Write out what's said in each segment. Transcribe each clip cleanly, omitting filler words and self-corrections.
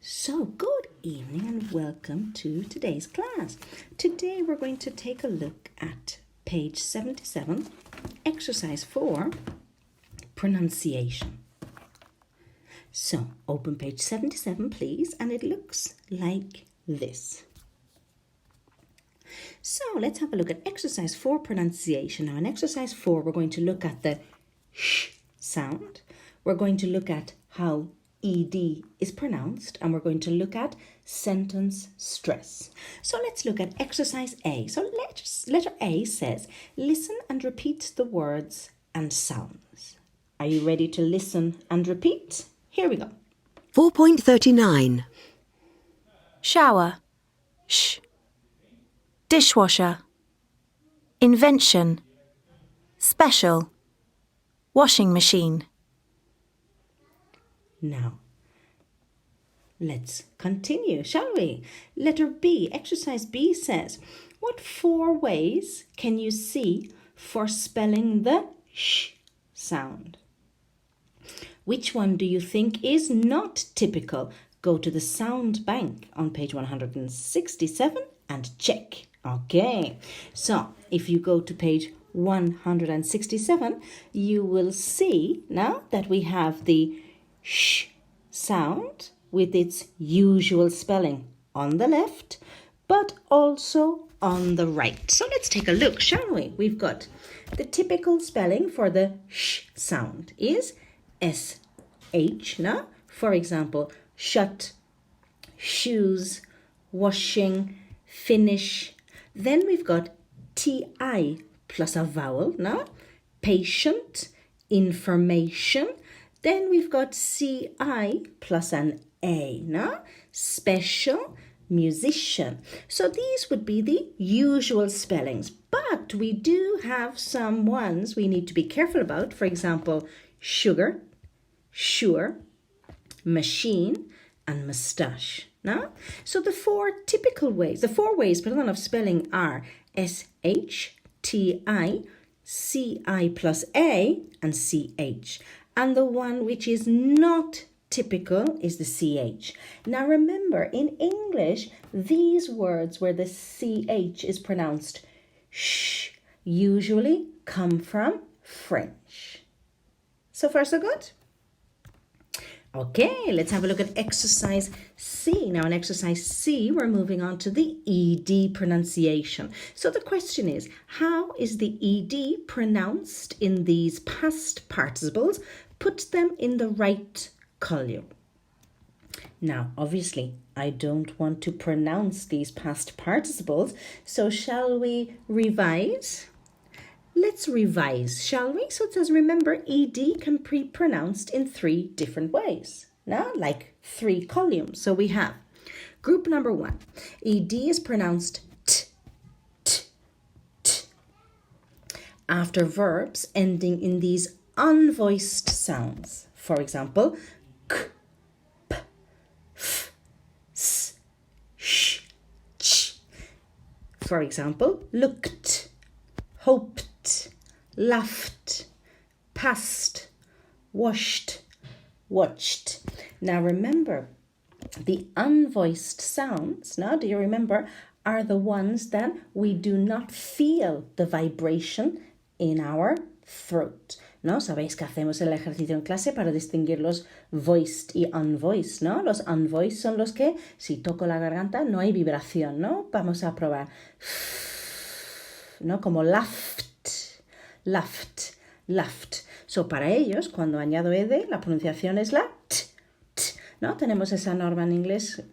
So, good evening and welcome to today's class. Today we're going to take a look at page 77, exercise 4, pronunciation. So, open page 77 please, and it looks like this. So, let's have a look at exercise 4, pronunciation. Now, in exercise 4, we're going to look at the sh sound. We're going to look at how ED is pronounced, and we're going to look at sentence stress. So let's look at exercise A. So letter A says, listen and repeat the words and sounds. Are you ready to listen and repeat? Here we go. 4.39. Shower, sh. Dishwasher, invention, special, washing machine. Now, let's continue, shall we? Letter B, exercise B says, what 4 ways can you see for spelling the sh sound? Which one do you think is not typical? Go to the sound bank on page 167 and check. Okay, so if you go to page 167, you will see now that we have the sh sound with its usual spelling on the left, but also on the right. So let's take a look, shall we? We've got the typical spelling for the sh sound is SH. Now, for example, shut, shoes, washing, finish. Then we've got TI plus a vowel, now, patient, information. Then we've got CI plus an A, no? Special, musician. So these would be the usual spellings, but we do have some ones we need to be careful about. For example, sugar, sure, machine, and moustache. No? So the 4 ways of spelling are SH, TI, CI plus A, and CH. And the one which is not typical is the CH. Now remember, in English, these words where the CH is pronounced sh usually come from French. So far, so good? Okay, let's have a look at exercise C. Now in exercise C, we're moving on to the ED pronunciation. So the question is, how is the ED pronounced in these past participles? Put them in the right column. Now, obviously, I don't want to pronounce these past participles, so shall we revise? Let's revise, shall we? So it says, remember, ED can be pronounced in 3 different ways. Now, like 3 columns. So we have group number 1. ED is pronounced t, t, t. After verbs ending in these unvoiced sounds. For example, k, p, f, s, sh, ch. For example, looked, hoped, laughed, passed, washed, watched. Now remember, the unvoiced sounds, now do you remember, are the ones that we do not feel the vibration in our throat. ¿No? Sabéis que hacemos el ejercicio en clase para distinguir los voiced y unvoiced, ¿no? Los unvoiced son los que, si toco la garganta, no hay vibración, ¿no? Vamos a probar. ¿No? Como laughed, laughed, laughed. So, para ellos, cuando añado ed, la pronunciación es la t, t, ¿no? Tenemos esa norma en inglés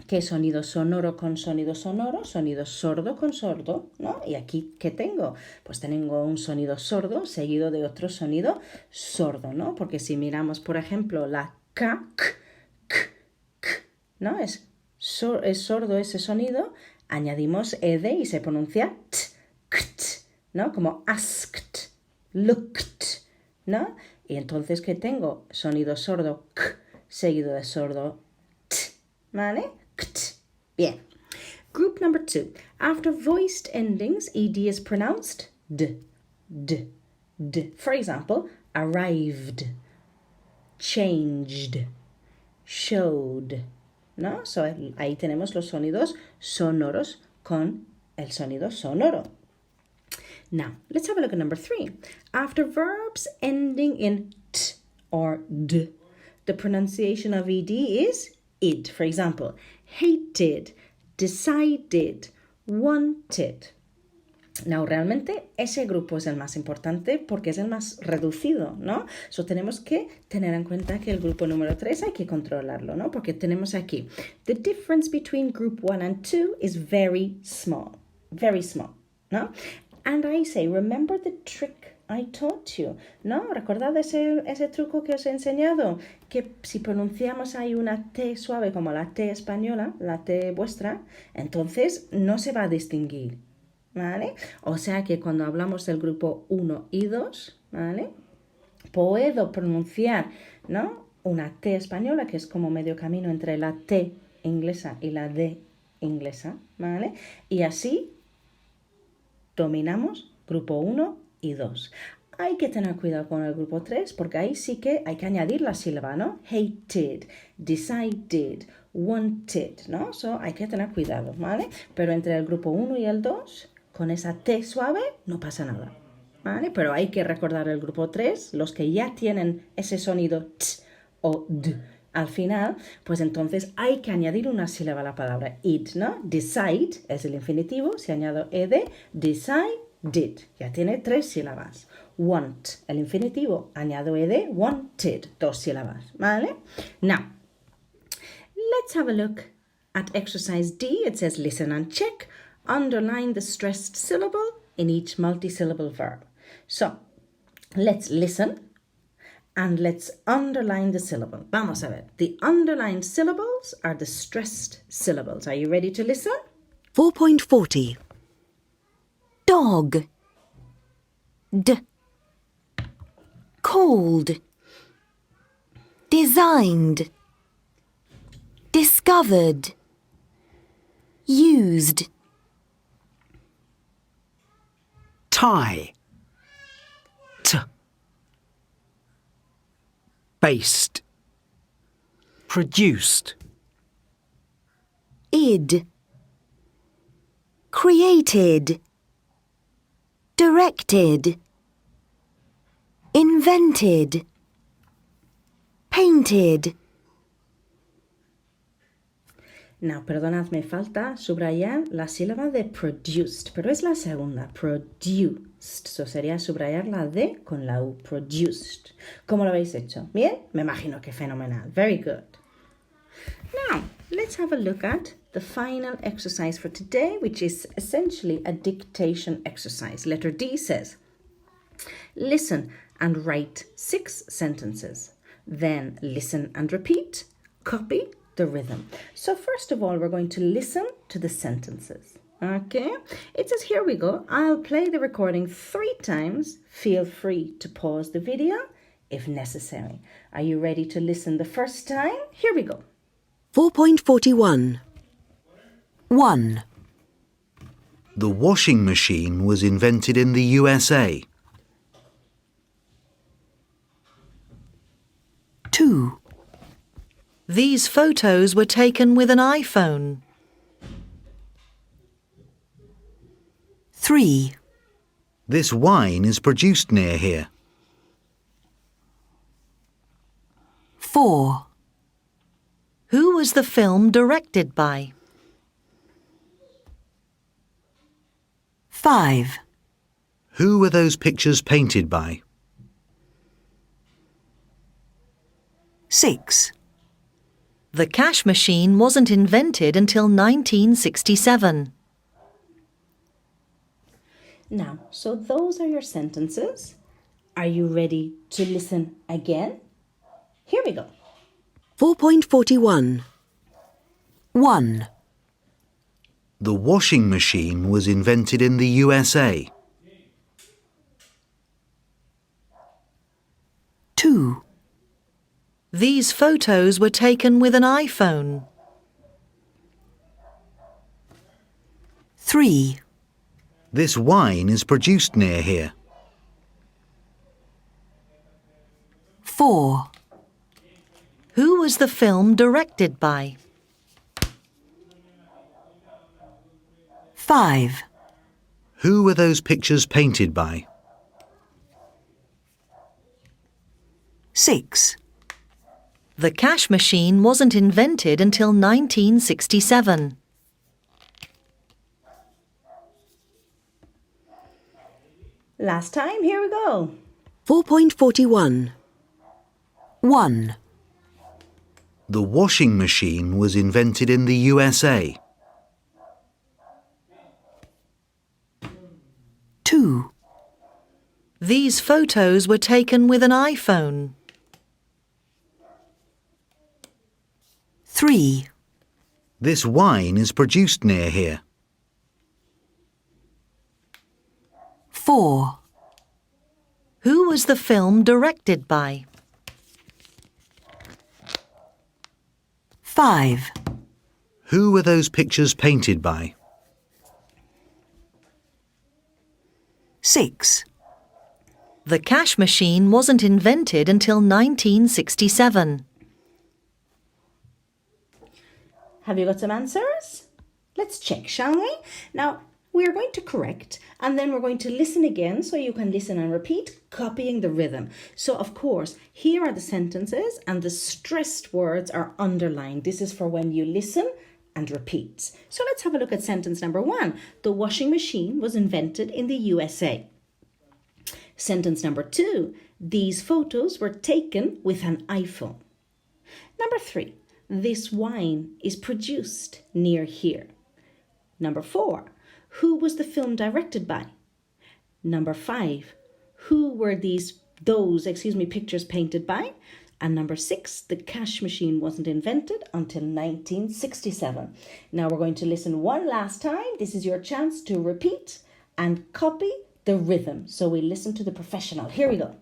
que es sonido sonoro con sonido sonoro, sonido sordo con sordo, ¿no? Y aquí, ¿qué tengo? Pues tengo un sonido sordo seguido de otro sonido sordo, ¿no? Porque si miramos, por ejemplo, la k, k, ¿no? Es sordo ese sonido, añadimos ed y se pronuncia t, kt, ¿no? Como asked, looked, ¿no? Y entonces, ¿qué tengo? Sonido sordo k seguido de sordo t, ¿vale? Bien. Group number 2. After voiced endings, ED is pronounced d, d, d. For example, arrived, changed, showed, ¿no? So, ahí tenemos los sonidos sonoros con el sonido sonoro. Now, let's have a look at number 3. After verbs ending in t or d, the pronunciation of ed is id. For example, hated, decided, wanted. Now, realmente ese grupo es el más importante porque es el más reducido, ¿no? So, tenemos que tener en cuenta que el grupo número 3 hay que controlarlo, ¿no? Porque tenemos aquí, the difference between group 1 and 2 is very small, ¿no? And I say, remember the trick I taught you, ¿no? ¿Recordad ese truco que os he enseñado? Que si pronunciamos ahí una T suave como la T española, la T vuestra, entonces no se va a distinguir, ¿vale? O sea que cuando hablamos del grupo 1 y 2, ¿vale? Puedo pronunciar, ¿no? Una T española que es como medio camino entre la T inglesa y la D inglesa, ¿vale? Y así dominamos grupo 1 y 2. Hay que tener cuidado con el grupo 3 porque ahí sí que hay que añadir la sílaba, ¿no? Hated, decided, wanted, ¿no? So, hay que tener cuidado, ¿vale? Pero entre el grupo 1 y el 2, con esa T suave, no pasa nada, ¿vale? Pero hay que recordar el grupo 3, los que ya tienen ese sonido t o d al final, pues entonces hay que añadir una sílaba a la palabra id, ¿no? Decide es el infinitivo, si añado ed, decided, ya tiene 3 sílabas. Want, el infinitivo, añado ed, wanted, 2 sílabas, ¿vale? Now, let's have a look at exercise D. It says listen and check. Underline the stressed syllable in each multisyllable verb. So, let's listen. And let's underline the syllable. Vamos a ver. The underlined syllables are the stressed syllables. Are you ready to listen? 4.40. Dog. D. Called. Designed. Discovered. Used. Tie. T. Based. Produced. Id. Created. Directed. Invented. Painted. Now, perdonadme, falta subrayar la sílaba de produced, pero es la segunda, produced. So sería subrayar la D con la U, produced. ¿Cómo lo habéis hecho? ¿Bien? Me imagino que fenomenal. Very good. Now, let's have a look at the final exercise for today, which is essentially a dictation exercise. Letter D says, listen and write 6 sentences. Then listen and repeat. Copy the rhythm. So first of all, we're going to listen to the sentences. Okay? It says, here we go. I'll play the recording 3 times. Feel free to pause the video if necessary. Are you ready to listen the first time? Here we go. 4.41. 1, The washing machine was invented in the USA. 2, These photos were taken with an iPhone. 3, This wine is produced near here. 4, Who was the film directed by? 5, Who were those pictures painted by? 6, The cash machine wasn't invented until 1967. Now, so those are your sentences. Are you ready to listen again? Here we go. 4.41. 1, The washing machine was invented in the USA. 2, These photos were taken with an iPhone. 3, This wine is produced near here. 4, Who was the film directed by? 5. Who were those pictures painted by? 6. The cash machine wasn't invented until 1967. Last time, here we go. 4.41. 1. The washing machine was invented in the USA. 2. These photos were taken with an iPhone. 3. This wine is produced near here. 4. Who was the film directed by? 5. Who were those pictures painted by? 6. The cash machine wasn't invented until 1967. Have you got some answers? Let's check, shall we? Now, we're going to correct and then we're going to listen again so you can listen and repeat, copying the rhythm. So, of course, here are the sentences and the stressed words are underlined. This is for when you listen and repeat. So let's have a look at sentence number 1. The washing machine was invented in the USA. Sentence number 2. These photos were taken with an iPhone. Number 3. This wine is produced near here. Number 4. Who was the film directed by? Number 5. Who were those pictures painted by? And number 6. The cash machine wasn't invented until 1967. Now we're going to listen one last time. This is your chance to repeat and copy the rhythm. So we listen to the professional. Here we go.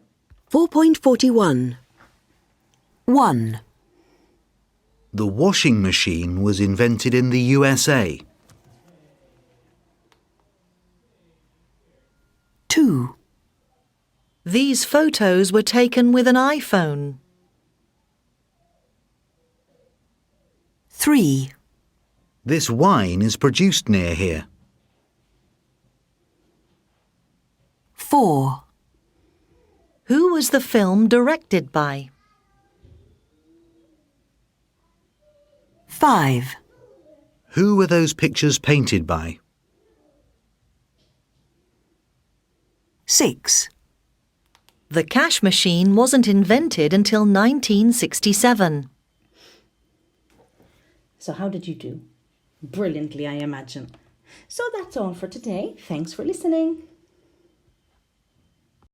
4.41. 1. The washing machine was invented in the USA. 2. These photos were taken with an iPhone. 3. This wine is produced near here. 4. Who was the film directed by? 5. Who were those pictures painted by? 6. The cash machine wasn't invented until 1967. So how did you do? Brilliantly, I imagine. So that's all for today. Thanks for listening.